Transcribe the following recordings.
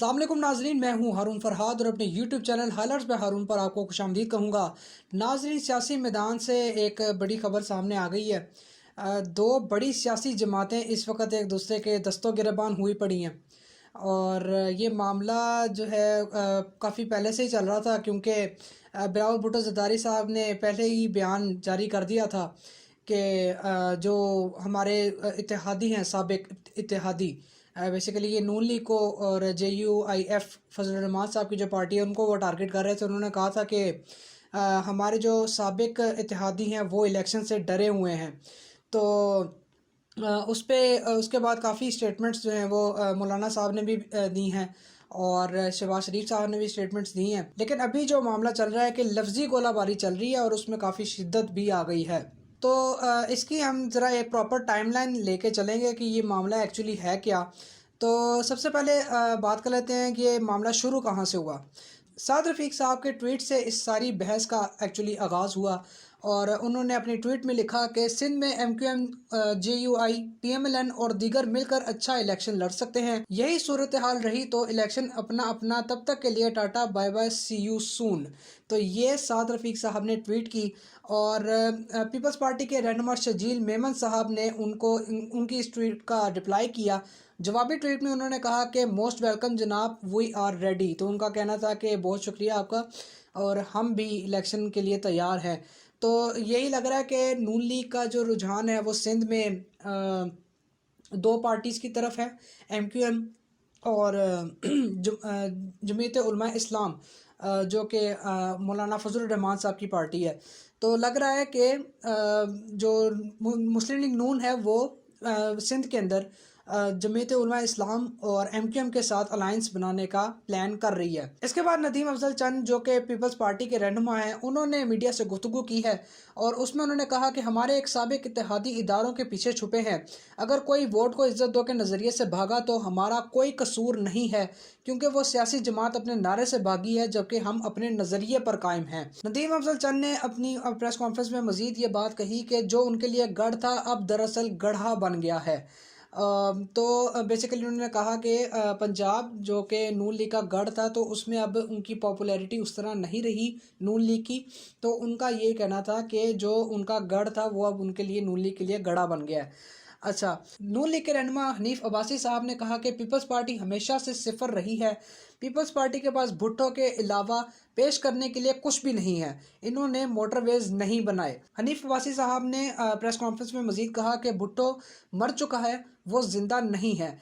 अस्सलाम वालेकुम नाजरीन, मैं हूं हारून फरहाद और अपने यूट्यूब चैनल हाइलाइट्स बाय हारून पर आपको खुशामदीद कहूँगा। नाजरीन, सियासी मैदान से एक बड़ी खबर सामने आ गई है। दो बड़ी सियासी जमातें इस वक्त एक दूसरे के दस्तों गिरबान हुई पड़ी हैं और ये मामला जो है काफ़ी पहले से ही चल रहा था, क्योंकि बिलावल भुट्टो ज़रदारी साहब ने पहले ही बयान जारी कर दिया था कि जो हमारे इत्तेहादी हैं, साबिक इत्तेहादी, बेसिकली ये नून लीग को और JUIF फजल रहमान साहब की जो पार्टी है उनको वो टारगेट कर रहे थे। उन्होंने कहा था कि हमारे जो साबिक इत्तेहादी हैं वो इलेक्शन से डरे हुए हैं। तो उसके बाद काफ़ी स्टेटमेंट्स जो हैं वो मौलाना साहब ने भी दी हैं और शहबाज शरीफ साहब ने भी स्टेटमेंट्स दी हैं। लेकिन अभी जो मामला चल रहा है कि लफ्ज़ी गोलाबारी चल रही है और उसमें काफ़ी शिद्दत भी आ गई है। तो इसकी हम ज़रा एक प्रॉपर टाइमलाइन लेके चलेंगे कि ये मामला एक्चुअली है क्या। तो सबसे पहले बात कर लेते हैं कि ये मामला शुरू कहाँ से हुआ। साद रफ़ीक साहब के ट्वीट से इस सारी बहस का एक्चुअली आगाज़ हुआ और उन्होंने अपनी ट्वीट में लिखा कि सिंध में MQM, JUI, PMLN और दीगर मिलकर अच्छा इलेक्शन लड़ सकते हैं। यही सूरत हाल रही तो इलेक्शन अपना अपना, तब तक के लिए tata bye bye, see you soon. तो ये साद रफ़ीक साहब ने ट्वीट की और पीपल्स पार्टी के रहनुमा शजील मेमन साहब ने उनकी इस ट्वीट का रिप्लाई किया। जवाबी ट्वीट में उन्होंने कहा कि मोस्ट वेलकम जनाब, वी आर रेडी। तो उनका कहना था कि बहुत शुक्रिया आपका और हम भी इलेक्शन के लिए तैयार हैं। तो यही लग रहा है कि नून लीग का जो रुझान है वो सिंध में दो पार्टीज़ की तरफ है, MQM और जमीयत उलमा इस्लाम, जो कि मौलाना फजल रहमान साहब की पार्टी है। तो लग रहा है कि जो मुस्लिम लीग नून है वो सिंध के अंदर जमीयत उलमा इस्लाम और MQM के साथ अलायंस बनाने का प्लान कर रही है। इसके बाद नदीम अफजल चंद, जो कि पीपल्स पार्टी के रहनुमा हैं, उन्होंने मीडिया से गुफ्तगू की है और उसमें उन्होंने कहा कि हमारे एक साबिक इत्तेहादी इदारों के पीछे छुपे हैं। अगर कोई वोट को इज्जत दो के नज़रिए से भागा तो हमारा कोई कसूर नहीं है, क्योंकि वो सियासी जमात अपने नारे से भागी है जबकि हम अपने नज़रिए पर कायम हैं। नदीम अफजल चंद ने अपनी प्रेस कॉन्फ्रेंस में मजीद ये बात कही कि जो उनके लिए गढ़ था अब दरअसल गढ़ा बन गया है। तो बेसिकली उन्होंने कहा कि पंजाब जो कि नून लीग का गढ़ था, तो उसमें अब उनकी पॉपुलैरिटी उस तरह नहीं रही नून लीग की। तो उनका ये कहना था कि जो उनका गढ़ था वो अब उनके लिए, नून लीग के लिए गढ़ा बन गया है। अच्छा, नून लीग के रहनुमा हनीफ अब्बासी साहब ने कहा कि पीपल्स पार्टी हमेशा से सिफर रही है। पीपल्स पार्टी के पास भुट्टो के अलावा पेश करने के लिए कुछ भी नहीं है। इन्होंने मोटरवेज नहीं बनाए। हनीफ अब्बासी साहब ने प्रेस कॉन्फ्रेंस में मजीद कहा कि भुट्टो मर चुका है, वो जिंदा नहीं है।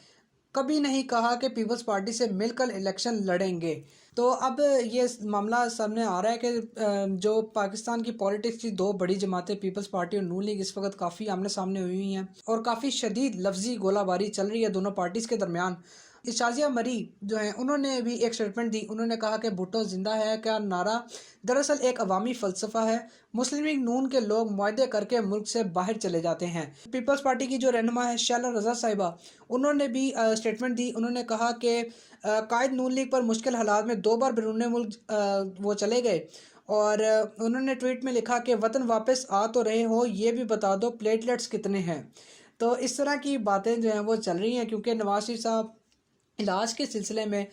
कभी नहीं कहा कि पीपल्स पार्टी से मिलकर इलेक्शन लड़ेंगे। तो अब ये मामला सामने आ रहा है कि जो पाकिस्तान की पॉलिटिक्स की दो बड़ी जमातें पीपल्स पार्टी और नून लीग इस वक्त काफ़ी आमने सामने हुई हैं और काफ़ी शदीद लफ्जी गोलाबारी चल रही है दोनों पार्टीज़ के दरमियान। इशाजिया मरी जो हैं उन्होंने भी एक स्टेटमेंट दी। उन्होंने कहा कि भुट्टो जिंदा है का नारा दरअसल एक अवामी फ़लसफ़ा है। मुस्लिम लीग नून के लोग मुआहदे करके मुल्क से बाहर चले जाते हैं। पीपल्स पार्टी की जो रहनुमा है शैला रज़ा साहिबा, उन्होंने भी स्टेटमेंट दी। उन्होंने कहा कि कायद नून लीग पर मुश्किल हालात में 2 बार बैरून मुल्क वो चले गए और उन्होंने ट्वीट में लिखा कि वतन वापस आ तो रहे हो, ये भी बता दो प्लेटलेट्स कितने हैं। तो इस तरह की बातें जो हैं वो चल रही हैं, क्योंकि नवाज शरीफ साहब इलाज के सिलसिले में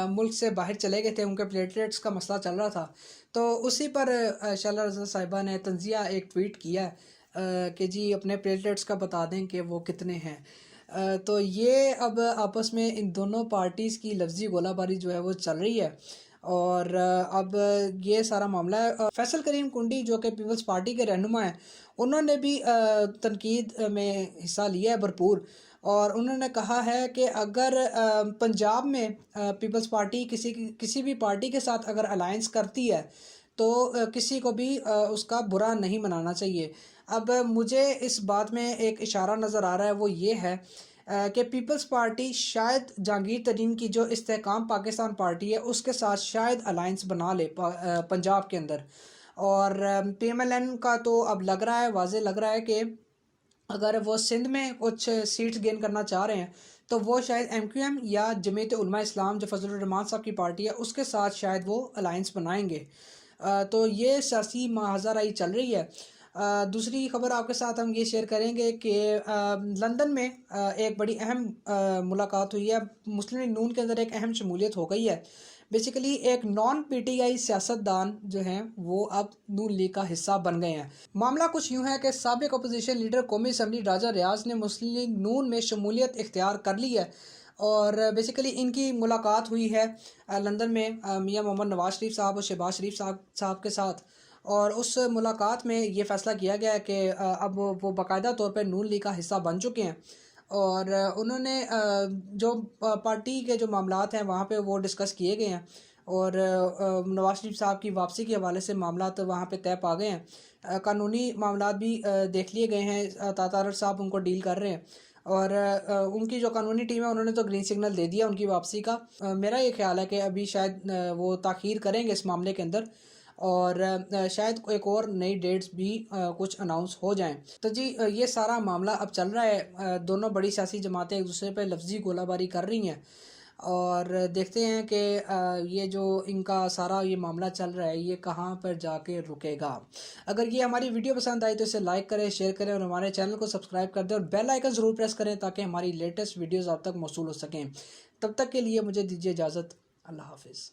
मुल्क से बाहर चले गए थे, उनके प्लेटलेट्स का मसला चल रहा था। तो उसी पर शैला रज़ा साहिबा ने तंजिया एक ट्वीट किया कि जी अपने प्लेटलेट्स का बता दें कि वो कितने हैं। तो ये अब आपस में इन दोनों पार्टीज़ की लफ्ज़ी गोलाबारी जो है वो चल रही है और अब ये सारा मामला है। फैसल करीम कुंडी जो कि पीपल्स पार्टी के रहनुमा हैं, उन्होंने भी तनकीद में हिस्सा लिया है भरपूर और उन्होंने कहा है कि अगर पंजाब में पीपल्स पार्टी किसी भी पार्टी के साथ अगर अलायंस करती है तो किसी को भी उसका बुरा नहीं मनाना चाहिए। अब मुझे इस बात में एक इशारा नज़र आ रहा है, वो ये है कि पीपल्स पार्टी शायद जहांगीर तरीन की जो इस्तेहकाम पाकिस्तान पार्टी है उसके साथ शायद अलायंस बना ले पंजाब के अंदर। और PMLN का तो अब लग रहा है, वाज़े लग रहा है कि अगर वो सिंध में कुछ सीट्स गेन करना चाह रहे हैं तो वो शायद MQM या जमीयत उलमा इस्लाम जो फजल रहमान साहब की पार्टी है उसके साथ शायद वो अलायंस बनाएंगे। तो ये सियासी महाजराई चल रही है। दूसरी खबर आपके साथ हम ये शेयर करेंगे कि लंदन में एक बड़ी अहम मुलाकात हुई है। मुस्लिम लीग नून के अंदर एक अहम शमूलियत हो गई है। बेसिकली एक नॉन पीटीआई सियासतदान जो हैं वो अब नून लीग का हिस्सा बन गए हैं। मामला कुछ यूँ है कि साबिक अपोजिशन लीडर कौमी असम्बली राजा रियाज ने मुस्लिम लीग नून में शमूलियत इख्तियार कर ली है और बेसिकली इनकी मुलाकात हुई है लंदन में मियां मोहम्मद नवाज शरीफ साहब और शहबाज शरीफ साहब के साथ। और उस मुलाकात में ये फ़ैसला किया गया है कि अब वो बाकायदा तौर पर नून लीग का हिस्सा बन चुके हैं और उन्होंने जो पार्टी के जो मामलात हैं वहाँ पे वो डिस्कस किए गए हैं और नवाज शरीफ साहब की वापसी के हवाले से मामलात वहाँ पे तय पा गए हैं। कानूनी मामलात भी देख लिए गए हैं। तातारर साहब उनको डील कर रहे हैं और उनकी जो कानूनी टीम है उन्होंने तो ग्रीन सिग्नल दे दिया उनकी वापसी का। मेरा ये ख्याल है कि अभी शायद वो ताख़ीर करेंगे इस मामले के अंदर और शायद एक और नई डेट्स भी कुछ अनाउंस हो जाएं। तो जी ये सारा मामला अब चल रहा है। दोनों बड़ी सियासी जमातें एक दूसरे पर लफ्ज़ी गोलाबारी कर रही हैं और देखते हैं कि ये जो इनका सारा ये मामला चल रहा है ये कहाँ पर जाके रुकेगा। अगर ये हमारी वीडियो पसंद आई तो इसे लाइक करें, शेयर करें और हमारे चैनल को सब्सक्राइब कर दें और बेल आइकन ज़रूर प्रेस करें ताकि हमारी लेटेस्ट वीडियोज़ आप तक मौसूल हो सकें। तब तक के लिए मुझे दीजिए इजाज़त। अल्लाह हाफिज़।